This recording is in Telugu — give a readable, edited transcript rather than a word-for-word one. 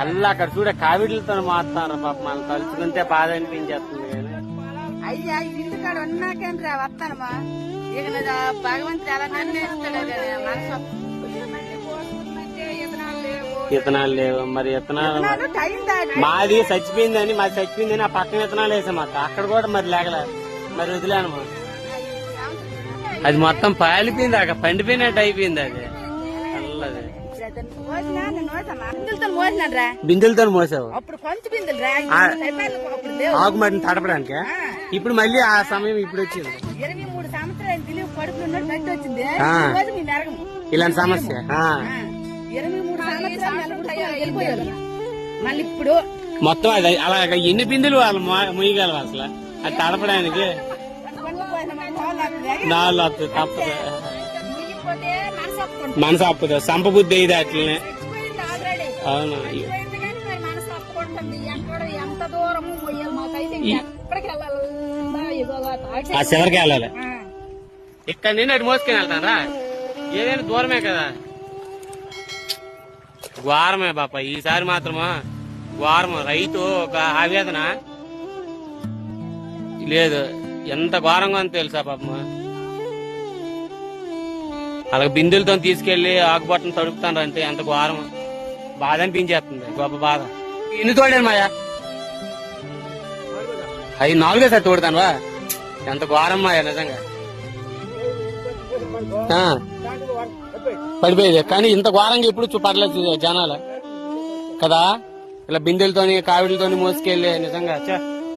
అల్లా అక్కడ చూడ కావిడిలతో మారుతారు పాప, మనం తలుచుకుంటే బాధ అనిపించేస్తుంది కానీ. అయ్యా ఇంటికాడ ఉన్నాకేంద్రా వస్తానమ్మా, ఇక భగవంతుడు ఎలా నిర్ణయిస్తాడో కానీ మనసు విత్తనాలు లేవు మరి, విత్తనాలు మాది చచ్చిపోయిందని ఆ పక్కన విత్తనాలు వేసామా, అక్కడ కూడా మరి లేకలే, మరి వదిలేను. అది మొత్తం పాలిపోయింది, అక్కడ పండిపోయినట్టు అయిపోయింది అది. అల్లది బిందులతో మోసావు అప్పుడు కొంచెం బిందులు ఆకు మట్టిని తడపడానికి. ఇప్పుడు మళ్ళీ ఆ సమయం ఇప్పుడు వచ్చింది. 23 సంవత్సరాలు తెలివి కడుపులో గట్టి వచ్చింది ఇలాంటి సమస్య. 23 సంవత్సరాలు వెళ్ళిపోయారు మళ్ళీ ఇప్పుడు మొత్తం అది అలాగ ఎన్ని బిందులు వాళ్ళు ముయ్యగలరు అసలు అది తడపడానికి. 4 తప్పదు, మనసు అప్పుదు, సంపబుద్ధి అయ్యింది అట్లనే. అవును ఆ చివరికి వెళ్ళాలి, ఇక్కడ నుండి అటు మోసుకొని వెళ్తారా, ఏదైనా దూరమే కదా. ఘోరమే బాప ఈసారి మాత్రమా, ఘోరం. రైతు ఒక ఆవేదన లేదు, ఎంత ఘోరంగా అని తెలుసా పాపమా. అలాగే బిందులతో తీసుకెళ్లి ఆకుబట్టను తడుపుతాను అంటే ఎంత ఘోరం, బాధ అనిపించేస్తుంది, గొప్ప బాధ. ఎన్ని తోడాను మాయా, 4 సార్ తోడుతాను వా, ఎంత ఘోరం మాయా నిజంగా. పడిపోయేది కానీ ఇంత ఘోరంగా ఎప్పుడు పడలేదు జనాలు కదా, ఇలా బిందెలతోని కావిడిలతోని మోసుకెళ్ళి నిజంగా.